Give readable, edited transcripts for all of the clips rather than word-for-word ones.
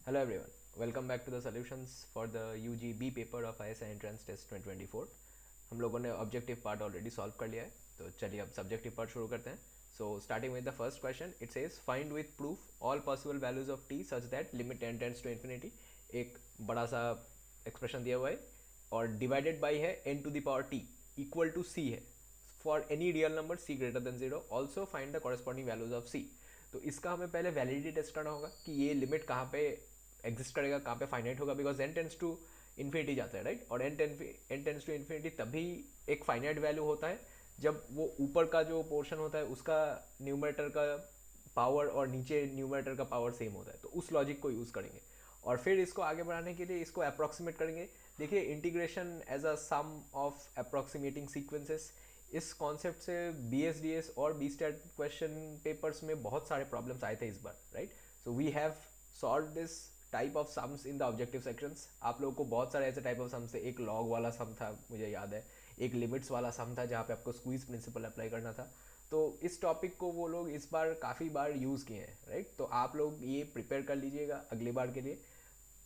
Hello everyone, welcome back to the solutions for the UG paper of ISI Entrance Test 2024. हम लोगों ने objective part already solve कर लिया है, तो चलिए अब सब्जेक्टिव पार्ट शुरू करते हैं. So starting with the first question, it says find with proof all possible values of t such that limit n tends to infinity. एक बड़ा सा एक्सप्रेशन दिया हुआ है और डिवाइडेड बाई है n to the power t equal to c है for any real number c greater than zero. Also find the corresponding values of c. तो इसका हमें पहले वैलिडिटी टेस्ट करना होगा कि ये लिमिट कहाँ पे एग्जिस्ट करेगा, कहाँ पे फाइनाइट होगा, because n tends to infinity जाता है, राइट. और n टेंस टू इन्फिनिटी तभी एक फाइनाइट वैल्यू होता है जब वो ऊपर का जो पोर्शन होता है उसका न्यूमरेटर का पावर और नीचे न्यूमरेटर का पावर सेम होता है. तो उस लॉजिक को यूज़ करेंगे और फिर इसको आगे बढ़ाने के लिए इसको अप्रॉक्सीमेट करेंगे. देखिए, integration as a sum of approximating sequences, इस कॉन्सेप्ट से BSDS और BSTAT क्वेश्चन पेपर्स में बहुत सारे प्रॉब्लम्स आए थे इस बार, right. So we have solve this type of sums in the objective sections. आप लोगों को बहुत सारे ऐसे टाइप ऑफ सम्स थे. एक लॉग वाला सम था, मुझे याद है. एक लिमिट्स वाला सम था जहाँ पे आपको स्क्वीज प्रिंसिपल अप्लाई करना था. तो इस टॉपिक को वो लोग इस बार काफ़ी बार यूज़ किए हैं, राइट. तो आप लोग ये प्रिपेयर कर लीजिएगा अगली बार के लिए.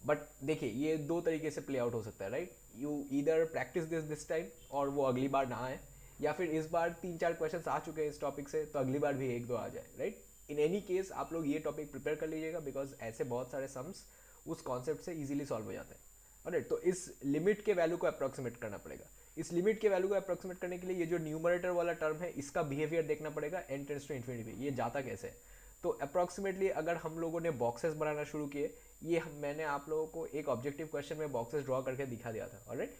बट देखिए, ये दो तरीके से प्ले आउट हो सकता है, right. You either practice this time और वो अगली बार ना आए, या फिर इस बार 3-4 क्वेश्चन आ चुके हैं इस टॉपिक से तो अगली बार भी 1-2 आ जाए, राइट. इन एनी केस आप लोग ये टॉपिक प्रिपेयर कर लीजिएगा बिकॉज ऐसे बहुत सारे सम्स उस कॉन्सेप्ट से इजीली सॉल्व हो जाते हैं. राइट. तो इस लिमिट के वैल्यू को अप्रॉक्सीमेट करना पड़ेगा. इस लिमिट के वैल्यू को अप्रॉक्सीमेट करने के लिए ये जो न्यूमरेटर वाला टर्म है इसका बिहेवियर देखना पड़ेगा n टेंड्स टू इन्फिनिटी में, ये जाता कैसे है. तो अप्रॉक्सीमेटली अगर हम लोगों ने बॉक्सेस बनाना शुरू किए, ये मैंने आप लोगों को एक ऑब्जेक्टिव क्वेश्चन में बॉक्सेस ड्रॉ करके दिखा दिया था, ऑलराइट.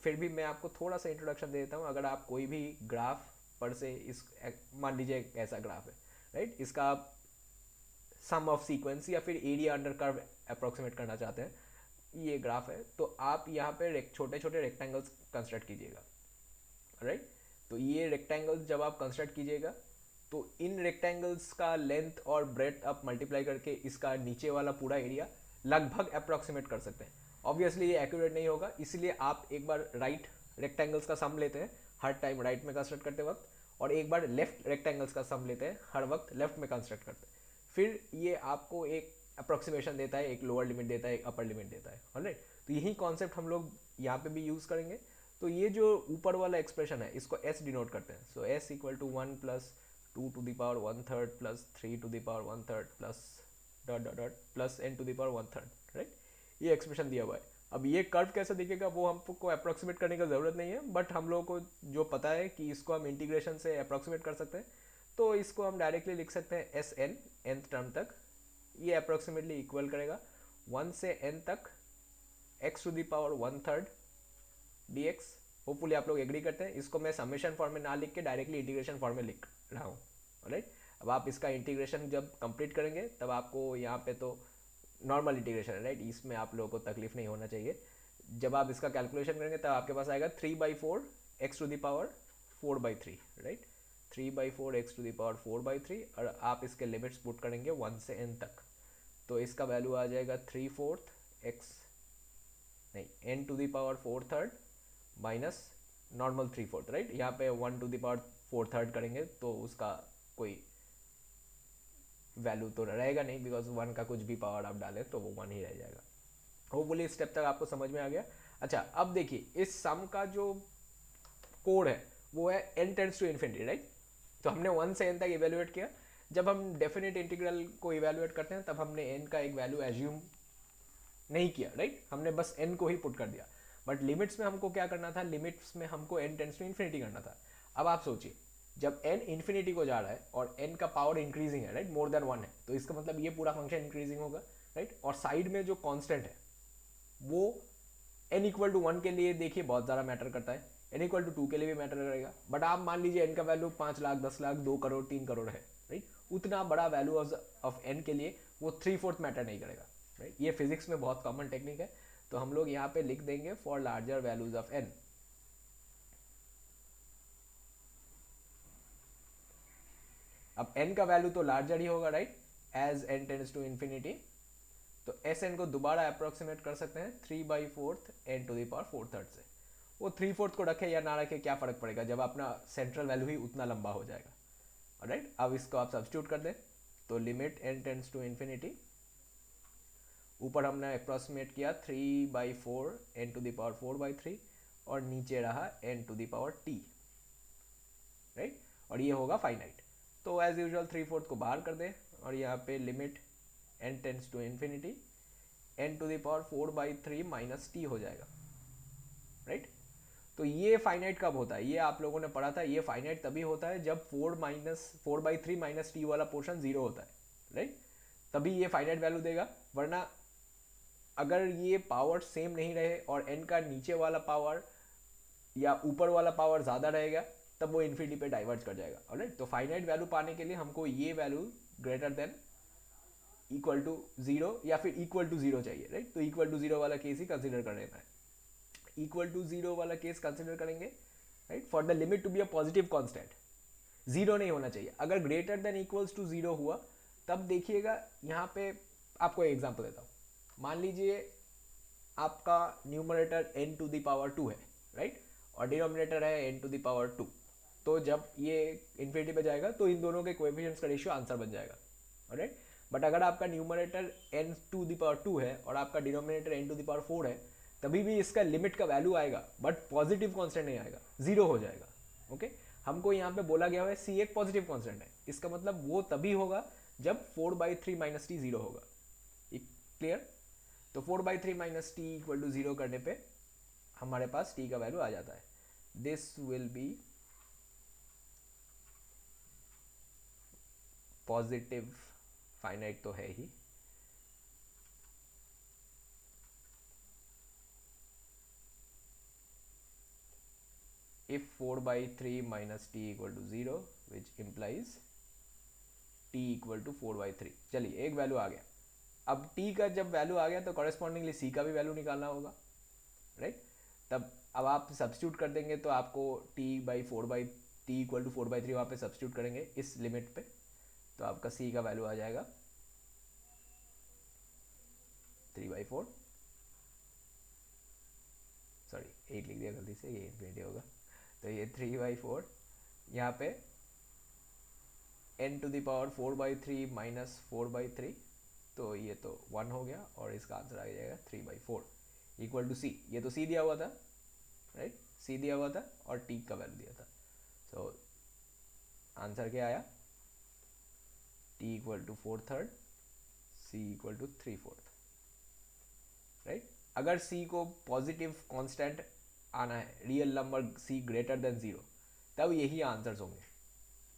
फिर भी मैं आपको थोड़ा सा इंट्रोडक्शन दे देता हूँ. अगर आप कोई भी ग्राफ पर से इस मान लीजिए ऐसा ग्राफ है, राइट. इसका आप सम ऑफ सीक्वेंस या फिर एरिया अंडर कर्व अप्रोक्सीमेट करना चाहते हैं, ये ग्राफ है. तो आप यहाँ पे छोटे छोटे रेक्टेंगल्स कंस्ट्रक्ट कीजिएगा, राइट. तो ये रेक्टेंगल्स जब आप कंस्ट्रक्ट कीजिएगा तो इन रेक्टेंगल्स का लेंथ और ब्रेथ आप मल्टीप्लाई करके इसका नीचे वाला पूरा एरिया लगभग अप्रोक्सीमेट कर सकते हैं. ऑब्वियसली ये एक्यूरेट नहीं होगा, इसलिए आप एक बार राइट रेक्टेंगल्स का सम लेते हैं हर टाइम राइट में कंस्ट्रक्ट करते वक्त, और एक बार लेफ्ट रेक्टेंगल्स का सम लेते हैं हर वक्त लेफ्ट में कंस्ट्रक्ट करते हैं. फिर ये आपको एक अप्रोक्सीमेशन देता है, एक लोअर लिमिट देता है, एक अपर लिमिट देता है, ऑलराइट. तो यही कॉन्सेप्ट हम लोग यहाँ पे भी यूज़ करेंगे. तो ये जो ऊपर वाला एक्सप्रेशन है इसको S डिनोट करते हैं. So S equal to 1 plus 2 to the power 1/3 plus 3 to the power 1/3 plus dot dot dot plus n to the power 1/3, right. ये एक्सप्रेशन दिया हुआ है. अब ये कर्व कैसे दिखेगा वो हमको अप्रोक्सीमेट करने का ज़रूरत नहीं है, बट हम लोगों को जो पता है कि इसको हम इंटीग्रेशन से अप्रोक्सीमेट कर सकते हैं. तो इसको हम डायरेक्टली लिख सकते हैं एस एन nth टर्म तक. ये अप्रोक्सीमेटली इक्वल करेगा 1 से n तक x to the power 1/3 dx. Hopefully आप लोग एग्री करते हैं. इसको मैं समेशन फॉर्म में ना लिख के डायरेक्टली इंटीग्रेशन फॉर्म में लिख रहा हूँ, राइट. अब आप इसका इंटीग्रेशन जब कंप्लीट करेंगे तब आपको यहाँ पे तो नॉर्मल इंटीग्रेशन है, राइट. इसमें आप लोगों को तकलीफ नहीं होना चाहिए. जब आप इसका कैलकुलेशन करेंगे तब आपके पास आएगा 3/4 x to the power 4/3, right. 3/4 x to the power 4/3, और आप इसके लिमिट्स पुट करेंगे 1 से n तक. तो इसका वैल्यू आ जाएगा 3/4 x नहीं n to the power 4/3 minus normal 3/4, right. यहाँ पे 1 टू द पावर 4/3 करेंगे तो उसका कोई वैल्यू तो रहेगा नहीं, बिकॉज 1 का कुछ भी पावर आप डालें तो वो 1 ही रह जाएगा. होपफुली इस स्टेप तक आपको समझ में आ गया. अच्छा, अब देखिए इस सम का जो कोड है वो है n tends to infinity, right. तो हमने 1 से n तक इवेल्युएट किया. जब हम डेफिनेट इंटीग्रल को इवेल्युएट करते हैं तब हमने n का एक वैल्यू एज्यूम नहीं किया, राइट. हमने बस n को ही पुट कर दिया. बट लिमिट्स में हमको क्या करना था, लिमिट्स में हमको n टेंड्स टू इन्फिनिटी करना था. अब आप सोचिए, जब n इन्फिनिटी को जा रहा है और n का पावर इंक्रीजिंग है, राइट, मोर देन 1 है, तो इसका मतलब ये पूरा फंक्शन इंक्रीजिंग होगा, राइट. और साइड में जो कांस्टेंट है वो n इक्वल टू 1 के लिए देखिए बहुत ज़्यादा मैटर करता है, n इक्वल टू 2 के लिए भी मैटर करेगा. बट आप मान लीजिए n का वैल्यू 5 लाख, 10 लाख, 2 करोड़, 3 करोड़ है, राइट. उतना बड़ा वैल्यू ऑफ n के लिए वो 3/4 मैटर नहीं करेगा, राइट. ये फिजिक्स में बहुत कॉमन टेक्निक है. तो हम लोग यहाँ पे लिख देंगे for larger values of n. अब n का वैल्यू तो लार्जर ही होगा, right, as n tends to infinity. तो एस एन को दोबारा अप्रोक्सीमेट कर सकते हैं 3/4 n टू द पावर 4/3 से. वो 3/4 को रखे या ना रखे क्या फ़र्क पड़ेगा जब अपना सेंट्रल वैल्यू ही उतना लंबा हो जाएगा, राइट. अब इसको आप सब्स्टिट्यूट कर दें तो limit n tends to infinity, ऊपर हमने अप्रॉक्सीमेट किया 3/4 n⁴/3 और नीचे रहा n⁡t, राइट, और ये होगा फाइनाइट। तो एज यूजुअल 3/4 को बाहर कर दें और यहाँ पे limit n tends to infinity n⁴/3 minus t हो जाएगा, राइट। तो ये फाइनाइट कब होता है, ये आप लोगों ने पढ़ा था, ये फाइनाइट तभी होता है जब 4/3 माइनस टी वाला पोर्शन जीरो होता है, राइट, तभी ये फाइनाइट वैल्यू देगा। वरना अगर ये पावर सेम नहीं रहे और n का नीचे वाला पावर या ऊपर वाला पावर ज़्यादा रहेगा तब वो इन्फिनिटी पे डाइवर्ज कर जाएगा, ऑलराइट। तो फाइनाइट वैल्यू पाने के लिए हमको ये value greater than equal to zero या फिर इक्वल टू जीरो चाहिए, राइट। तो इक्वल टू जीरो वाला केस ही कंसिडर कर लेना है, इक्वल टू जीरो वाला केस कंसिडर करेंगे, right, for the limit to be a positive constant. Zero नहीं होना चाहिए। अगर greater than equals to zero हुआ तब देखिएगा, यहाँ पे आपको एक एग्जांपल देता हूँ। मान लीजिए आपका न्यूमरेटर n⁴ है, राइट, और डिनोमिनेटर है n⁴2। तो जब ये इन्फिनिटी पे जाएगा तो इन दोनों के कोएफिशिएंट्स का रेशियो आंसर बन जाएगा, राइट। बट अगर आपका न्यूमरेटर n⁴ है और आपका डिनोमिनेटर n⁴ है, तभी भी इसका लिमिट का वैल्यू आएगा बट पॉजिटिव कांस्टेंट नहीं आएगा, जीरो हो जाएगा, ओके। हमको यहाँ पे बोला गया है c एक पॉजिटिव कांस्टेंट है, इसका मतलब वो तभी होगा जब 4/3 माइनस टी जीरो होगा, क्लियर। तो 4/3 minus t equal to zero करने पे हमारे पास t का वैल्यू आ जाता है। This will be positive, finite तो है ही, if 4/3 minus t equal to 0 which implies t equal to 4/3। चलिए एक वैल्यू आ गया। अब t का जब वैल्यू आ गया तो कॉरेस्पॉन्डिंगली c का भी वैल्यू निकालना होगा, राइट। तब अब आप सब्स्टिट्यूट कर देंगे तो आपको t इक्वल टू 4/3 वहाँ पे सब्स्टिट्यूट करेंगे इस लिमिट पे, तो आपका c का वैल्यू आ जाएगा 3/4, सॉरी 8 लिख दिया गलती से, ये इन्फिनिटी होगा। तो ये 3/4, यहाँ पे n⁴/3 माइनस 4/3, तो ये तो 1 हो गया और इसका आंसर आ जाएगा 3/4 इक्वल टू c। ये तो c दिया हुआ था, राइट, c दिया हुआ था और t का वैल्यू दिया था। सो आंसर क्या आया, t equal to 4/3, c equal to 3/4, right. अगर c को पॉजिटिव कांस्टेंट आना है, real number c greater than zero, तब यही आंसर्स होंगे,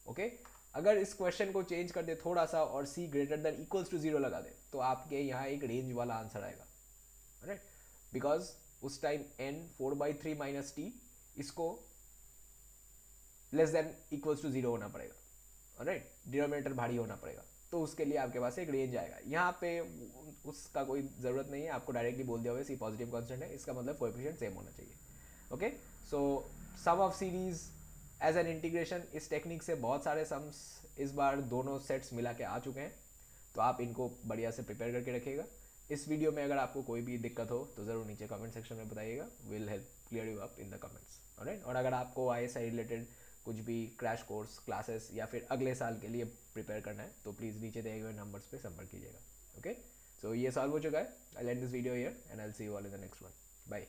ओके। अगर इस क्वेश्चन को चेंज कर दे थोड़ा सा और c greater than equals to zero लगा दे तो आपके यहाँ एक रेंज वाला आंसर आएगा, राइट, बिकॉज उस टाइम n 4/3 माइनस टी इसको less than equals to zero होना पड़ेगा, राइट, डिनोमिनेटर भारी होना पड़ेगा, तो उसके लिए आपके पास एक रेंज आएगा। यहाँ पे उसका कोई ज़रूरत नहीं है, आपको डायरेक्टली बोल दिया हुआ है c पॉजिटिव कांस्टेंट है, इसका मतलब कोएफिशिएंट सेम होना चाहिए, okay. So sum of series as n integration, इस टेक्निक से बहुत सारे सम्स इस बार दोनों सेट्स मिला के आ चुके हैं, तो आप इनको बढ़िया से प्रिपेयर करके रखिएगा। इस वीडियो में अगर आपको कोई भी दिक्कत हो तो ज़रूर नीचे कमेंट सेक्शन में बताइएगा, will help clear you up in the comments, alright. और अगर आपको ISI रिलेटेड कुछ भी क्रैश कोर्स क्लासेस या फिर अगले साल के लिए प्रिपेयर करना है तो प्लीज़ नीचे दिए हुए नंबर्स पे संपर्क कीजिएगा, ओके। सो ये सॉल्व हो चुका है। I end this video here and I will see you all in the next one, bye.